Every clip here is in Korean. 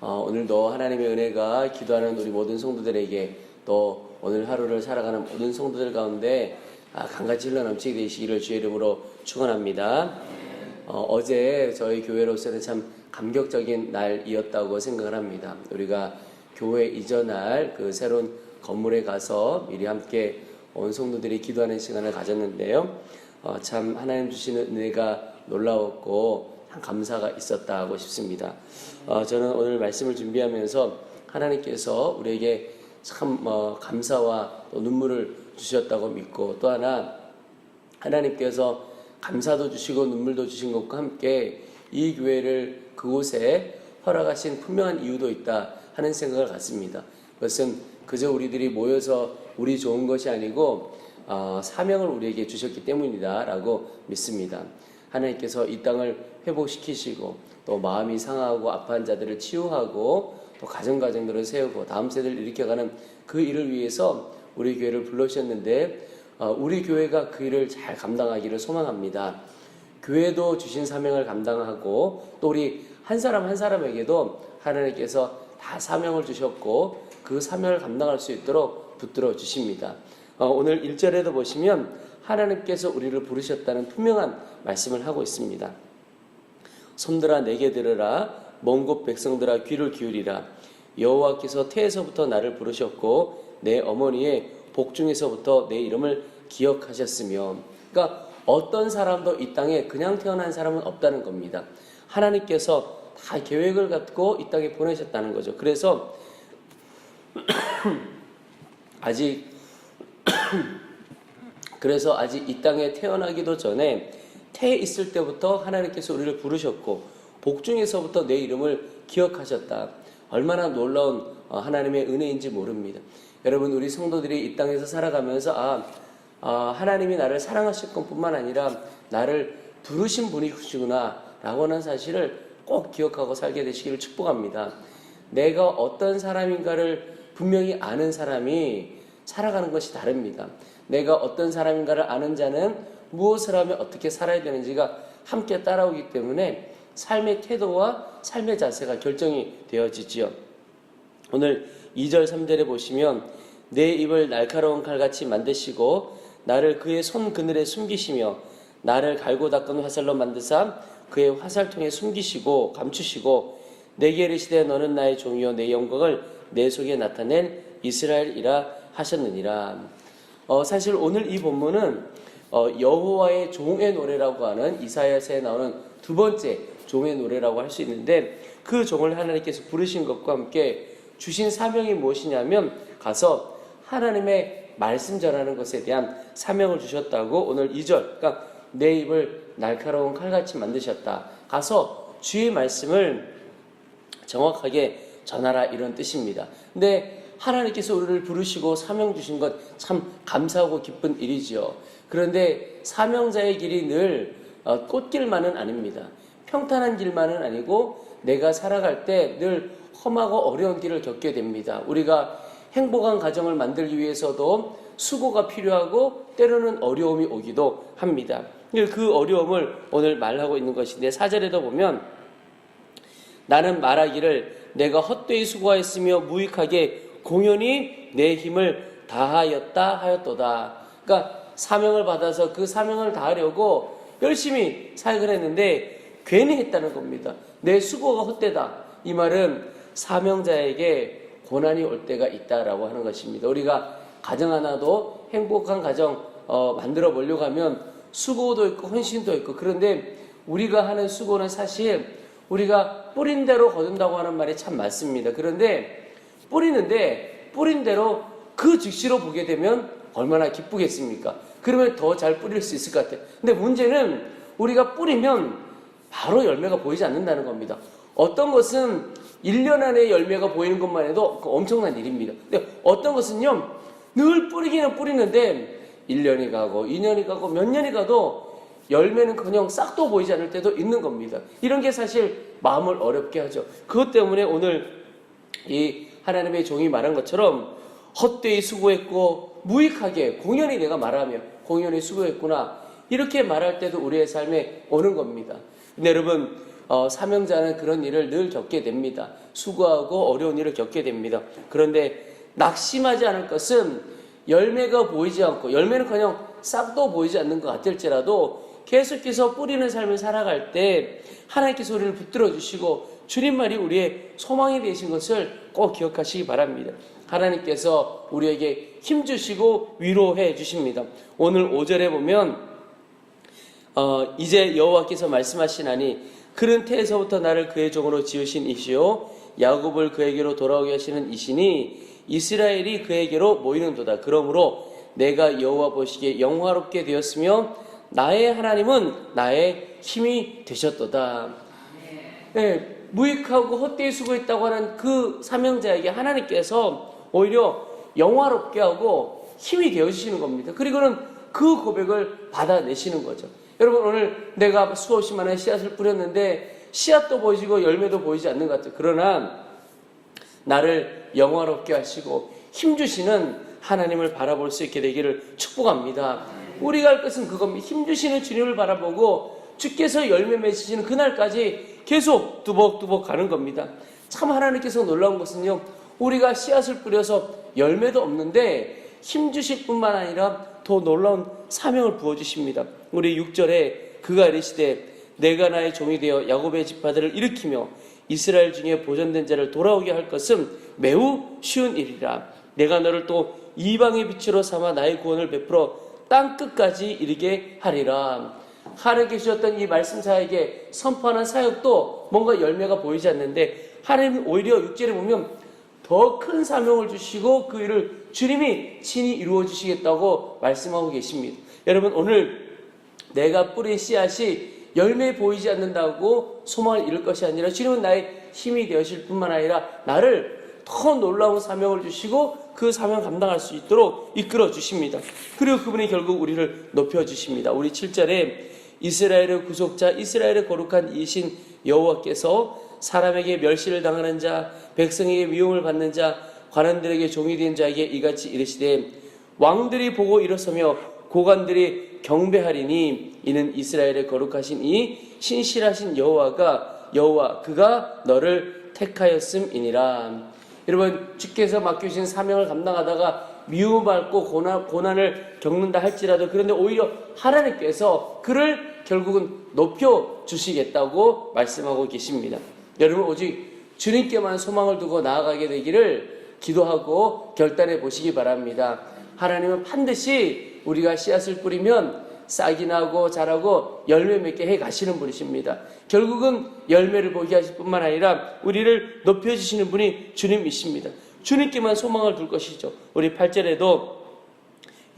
오늘도 하나님의 은혜가 기도하는 우리 모든 성도들에게 또 오늘 하루를 살아가는 모든 성도들 가운데 강같이 흘러넘치게 되시기를 주의 이름으로 축원합니다. 어제 저희 교회로서는 참 감격적인 날이었다고 생각을 합니다. 우리가 교회 이전할 그 새로운 건물에 가서 미리 함께 온 성도들이 기도하는 시간을 가졌는데요. 참 하나님 주시는 은혜가 놀라웠고 참 감사가 있었다고 싶습니다. 저는 오늘 말씀을 준비하면서 하나님께서 우리에게 참 감사와 또 눈물을 주셨다고 믿고, 또 하나 하나님께서 감사도 주시고 눈물도 주신 것과 함께 이 교회를 그곳에 허락하신 분명한 이유도 있다 하는 생각을 갖습니다. 그것은 그저 우리들이 모여서 우리 좋은 것이 아니고 사명을 우리에게 주셨기 때문이다 라고 믿습니다. 하나님께서 이 땅을 회복시키시고 또 마음이 상하고 아파한 자들을 치유하고 또 가정들을 세우고 다음 세대를 일으켜가는 그 일을 위해서 우리 교회를 불러주셨는데 우리 교회가 그 일을 잘 감당하기를 소망합니다. 교회도 주신 사명을 감당하고 또 우리 한 사람 한 사람에게도 하나님께서 다 사명을 주셨고 그 사명을 감당할 수 있도록 붙들어 주십니다. 오늘 1절에도 보시면 하나님께서 우리를 부르셨다는 분명한 말씀을 하고 있습니다. 손들아 내게 들으라, 먼 곳 백성들아 귀를 기울이라. 여호와께서 태에서부터 나를 부르셨고 내 어머니의 복중에서부터 내 이름을 기억하셨으며. 그러니까 어떤 사람도 이 땅에 그냥 태어난 사람은 없다는 겁니다. 하나님께서 다 계획을 갖고 이 땅에 보내셨다는 거죠. 그래서 아직 이 땅에 태어나기도 전에 태에 있을 때부터 하나님께서 우리를 부르셨고 복중에서부터 내 이름을 기억하셨다. 얼마나 놀라운 하나님의 은혜인지 모릅니다. 여러분, 우리 성도들이 이 땅에서 살아가면서 하나님이 나를 사랑하실 것뿐만 아니라 나를 부르신 분이시구나 라고 하는 사실을 꼭 기억하고 살게 되시기를 축복합니다. 내가 어떤 사람인가를 분명히 아는 사람이 살아가는 것이 다릅니다. 내가 어떤 사람인가를 아는 자는 무엇을 하면 어떻게 살아야 되는지가 함께 따라오기 때문에 삶의 태도와 삶의 자세가 결정이 되어지지요. 오늘 2절 3절에 보시면 내 입을 날카로운 칼같이 만드시고 나를 그의 손 그늘에 숨기시며 나를 갈고 닦은 화살로 만드사 그의 화살통에 숨기시고 감추시고 내게 이르시되 너는 나의 종이요 내 영광을 내 속에 나타낸 이스라엘이라 하셨느니라. 사실 오늘 이 본문은 여호와의 종의 노래라고 하는 이사야서에 나오는 두 번째 종의 노래라고 할 수 있는데, 그 종을 하나님께서 부르신 것과 함께 주신 사명이 무엇이냐면 가서 하나님의 말씀 전하는 것에 대한 사명을 주셨다고 오늘 2절, 그러니까 내 입을 날카로운 칼같이 만드셨다. 가서 주의 말씀을 정확하게 전하라, 이런 뜻입니다. 근데 하나님께서 우리를 부르시고 사명 주신 것 참 감사하고 기쁜 일이지요. 그런데 사명자의 길이 늘 꽃길만은 아닙니다. 평탄한 길만은 아니고 내가 살아갈 때 늘 험하고 어려운 길을 겪게 됩니다. 우리가 행복한 가정을 만들기 위해서도 수고가 필요하고 때로는 어려움이 오기도 합니다. 그 어려움을 오늘 말하고 있는 것인데 4절에도 보면 나는 말하기를 내가 헛되이 수고하였으며 무익하게 공연히 내 힘을 다하였다 하였도다. 그러니까 사명을 받아서 그 사명을 다하려고 열심히 사역을 했는데 괜히 했다는 겁니다. 내 수고가 헛되다. 이 말은 사명자에게 고난이 올 때가 있다라고 하는 것입니다. 우리가 가정 하나도 행복한 가정 만들어 보려고 하면 수고도 있고 헌신도 있고, 그런데 우리가 하는 수고는 사실 우리가 뿌린 대로 거둔다고 하는 말이 참 맞습니다. 그런데 뿌린 대로 그 즉시로 보게 되면 얼마나 기쁘겠습니까? 그러면 더 잘 뿌릴 수 있을 것 같아요. 근데 문제는 우리가 뿌리면 바로 열매가 보이지 않는다는 겁니다. 어떤 것은 1년 안에 열매가 보이는 것만 해도 엄청난 일입니다. 근데 어떤 것은요, 늘 뿌리기는 뿌리는데 1년이 가고 2년이 가고 몇 년이 가도 열매는 그냥 싹도 보이지 않을 때도 있는 겁니다. 이런 게 사실 마음을 어렵게 하죠. 그것 때문에 오늘 이 하나님의 종이 말한 것처럼 헛되이 수고했고 무익하게 공연히 내가 말하며 공연히 수고했구나, 이렇게 말할 때도 우리의 삶에 오는 겁니다. 근데 여러분, 사명자는 그런 일을 늘 겪게 됩니다. 수고하고 어려운 일을 겪게 됩니다. 그런데 낙심하지 않을 것은 열매가 보이지 않고, 열매는커녕 싹도 보이지 않는 것 같을지라도 계속해서 뿌리는 삶을 살아갈 때 하나님께서 우리를 붙들어 주시고 주님만이 우리의 소망이 되신 것을 꼭 기억하시기 바랍니다. 하나님께서 우리에게 힘 주시고 위로해 주십니다. 오늘 5절에 보면 이제 여호와께서 말씀하시나니 그는 태에서부터 나를 그의 종으로 지으신 이시요 야곱을 그에게로 돌아오게 하시는 이시니 이스라엘이 그에게로 모이는도다. 그러므로 내가 여호와 보시기에 영화롭게 되었으며 나의 하나님은 나의 힘이 되셨도다. 네, 무익하고 헛되이 수고했다고 하는 그 사명자에게 하나님께서 오히려 영화롭게 하고 힘이 되어주시는 겁니다. 그리고는 그 고백을 받아내시는 거죠. 여러분, 오늘 내가 수없이 많은 씨앗을 뿌렸는데 씨앗도 보이고 열매도 보이지 않는 것 같아요. 그러나 나를 영화롭게 하시고 힘주시는 하나님을 바라볼 수 있게 되기를 축복합니다. 우리가 할 것은 그겁니다. 힘주시는 주님을 바라보고 주께서 열매 맺으시는 그날까지 계속 두벅두벅 가는 겁니다. 참 하나님께서 놀라운 것은요, 우리가 씨앗을 뿌려서 열매도 없는데 힘주실 뿐만 아니라 더 놀라운 사명을 부어주십니다. 우리 6절에 그가 이르시되 내가 나의 종이 되어 야곱의 지파들을 일으키며 이스라엘 중에 보존된 자를 돌아오게 할 것은 매우 쉬운 일이라. 내가 너를 또 이방의 빛으로 삼아 나의 구원을 베풀어 땅 끝까지 이르게 하리라. 하나님께 주셨던 이 말씀사에게 선포하는 사역도 뭔가 열매가 보이지 않는데 하나님은 오히려 6절에 보면 더 큰 사명을 주시고 그 일을 주님이 친히 이루어 주시겠다고 말씀하고 계십니다. 여러분, 오늘 내가 뿌린 씨앗이 열매 보이지 않는다고 소망을 이룰 것이 아니라 주님은 나의 힘이 되실 뿐만 아니라 나를 더 놀라운 사명을 주시고 그 사명 감당할 수 있도록 이끌어 주십니다. 그리고 그분이 결국 우리를 높여 주십니다. 우리 7절에 이스라엘의 구속자, 이스라엘의 거룩한 이신 여호와께서 사람에게 멸시를 당하는 자, 백성에게 미움을 받는 자, 관원들에게 종이 된 자에게 이같이 이르시되 왕들이 보고 일어서며 고관들이 경배하리니 이는 이스라엘의 거룩하신 이 신실하신 여호와 그가 너를 택하였음이니라. 여러분, 주께서 맡겨주신 사명을 감당하다가 미움을 받고 고난을 겪는다 할지라도 그런데 오히려 하나님께서 그를 결국은 높여주시겠다고 말씀하고 계십니다. 여러분, 오직 주님께만 소망을 두고 나아가게 되기를 기도하고 결단해 보시기 바랍니다. 하나님은 반드시 우리가 씨앗을 뿌리면 싹이 나고 자라고 열매 맺게 해 가시는 분이십니다. 결국은 열매를 보게 하실 뿐만 아니라 우리를 높여주시는 분이 주님이십니다. 주님께만 소망을 둘 것이죠. 우리 8절에도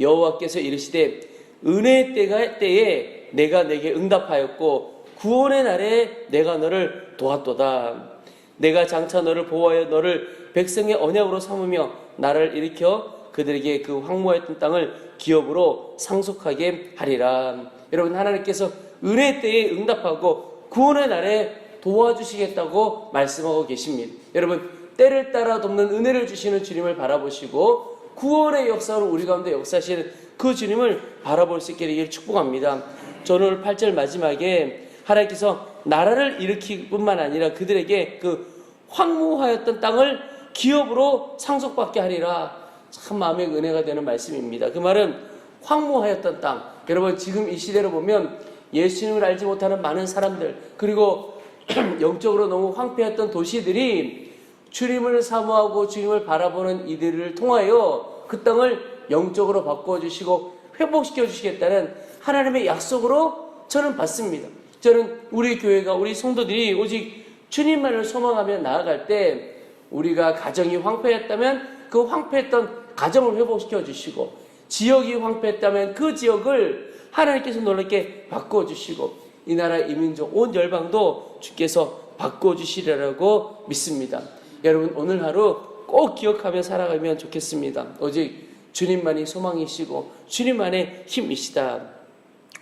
여호와께서 이르시되 은혜의 때에 내가 내게 응답하였고 구원의 날에 내가 너를 도왔도다. 내가 장차 너를 보호하여 너를 백성의 언약으로 삼으며 나를 일으켜 그들에게 그 황무하였던 땅을 기업으로 상속하게 하리라. 여러분, 하나님께서 은혜 때에 응답하고 구원의 날에 도와주시겠다고 말씀하고 계십니다. 여러분, 때를 따라 돕는 은혜를 주시는 주님을 바라보시고 구원의 역사로 우리 가운데 역사하시는 그 주님을 바라볼 수 있게 되기를 축복합니다. 저는 오늘 8절 마지막에 하나님께서 나라를 일으킬 뿐만 아니라 그들에게 그 황무하였던 땅을 기업으로 상속받게 하리라. 참 마음의 은혜가 되는 말씀입니다. 그 말은 황무하였던 땅. 여러분, 지금 이 시대로 보면 예수님을 알지 못하는 많은 사람들, 그리고 영적으로 너무 황폐했던 도시들이 주님을 사모하고 주님을 바라보는 이들을 통하여 그 땅을 영적으로 바꿔주시고 회복시켜 주시겠다는 하나님의 약속으로 저는 받습니다. 저는 우리 교회가, 우리 성도들이 오직 주님만을 소망하며 나아갈 때 우리가 가정이 황폐했다면 그 황폐했던 가정을 회복시켜 주시고, 지역이 황폐했다면 그 지역을 하나님께서 놀랍게 바꿔주시고, 이 나라 이민족 온 열방도 주께서 바꿔주시리라고 믿습니다. 여러분, 오늘 하루 꼭 기억하며 살아가면 좋겠습니다. 오직 주님만이 소망이시고 주님만의 힘이시다.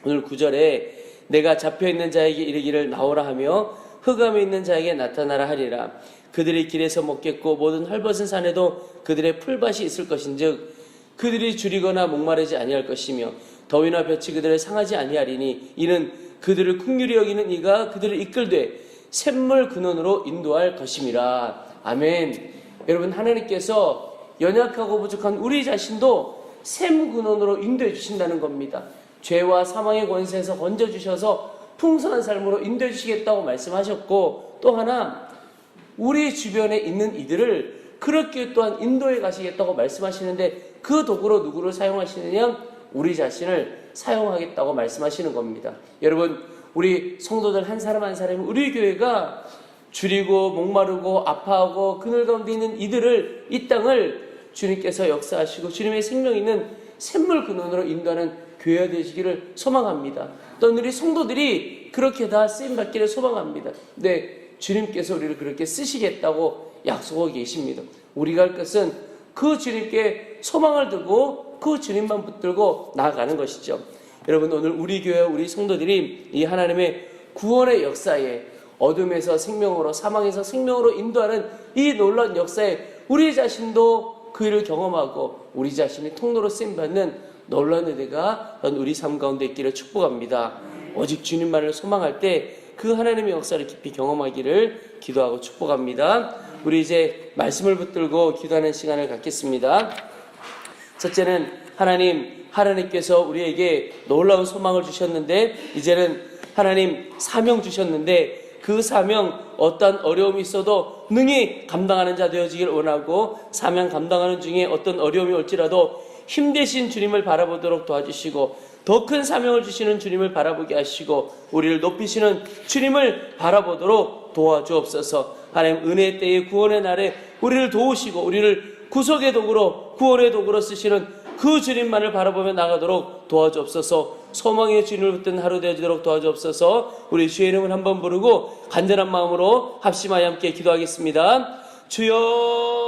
오늘 9절에 내가 잡혀있는 자에게 이르기를 나오라 하며 흑암에 있는 자에게 나타나라 하리라. 그들이 길에서 먹겠고 모든 헐벗은 산에도 그들의 풀밭이 있을 것인즉 그들이 줄이거나 목마르지 아니할 것이며 더위나 볕이 그들을 상하지 아니하리니 이는 그들을 긍휼히 여기는 이가 그들을 이끌되 샘물 근원으로 인도할 것임이라. 아멘. 여러분, 하나님께서 연약하고 부족한 우리 자신도 샘 근원으로 인도해 주신다는 겁니다. 죄와 사망의 권세에서 건져주셔서 풍성한 삶으로 인도해 주시겠다고 말씀하셨고, 또 하나 우리 주변에 있는 이들을 그렇게 또한 인도해 가시겠다고 말씀하시는데, 그 도구로 누구를 사용하시느냐? 우리 자신을 사용하겠다고 말씀하시는 겁니다. 여러분, 우리 성도들 한 사람 한 사람이 우리 교회가 줄이고 목마르고 아파하고 그늘 가운데 있는 이들을, 이 땅을 주님께서 역사하시고 주님의 생명 있는 샘물 근원으로 인도하는 교회가 되시기를 소망합니다. 또 우리 성도들이 그렇게 다 쓰임받기를 소망합니다. 네, 주님께서 우리를 그렇게 쓰시겠다고 약속하고 계십니다. 우리가 할 것은 그 주님께 소망을 두고 그 주님만 붙들고 나아가는 것이죠. 여러분, 오늘 우리 교회 우리 성도들이 이 하나님의 구원의 역사에, 어둠에서 생명으로, 사망에서 생명으로 인도하는 이 놀라운 역사에 우리 자신도 그 일을 경험하고 우리 자신이 통로로 쓰임받는 놀라운 은혜가 우리 삶 가운데 있기를 축복합니다. 오직 주님만을 소망할 때 그 하나님의 역사를 깊이 경험하기를 기도하고 축복합니다. 우리 이제 말씀을 붙들고 기도하는 시간을 갖겠습니다. 첫째는 하나님께서 우리에게 놀라운 소망을 주셨는데, 이제는 하나님 사명 주셨는데, 그 사명 어떤 어려움이 있어도 능히 감당하는 자 되어지길 원하고, 사명 감당하는 중에 어떤 어려움이 올지라도 힘대신 주님을 바라보도록 도와주시고, 더 큰 사명을 주시는 주님을 바라보게 하시고, 우리를 높이시는 주님을 바라보도록 도와주옵소서. 하나님, 은혜의 때에 구원의 날에 우리를 도우시고 우리를 구속의 도구로, 구원의 도구로 쓰시는 그 주님만을 바라보며 나가도록 도와주옵소서. 소망의 주님을 붙든 하루 되어지도록 도와주옵소서. 우리 주의 이름을 한번 부르고 간절한 마음으로 합심하여 함께 기도하겠습니다. 주여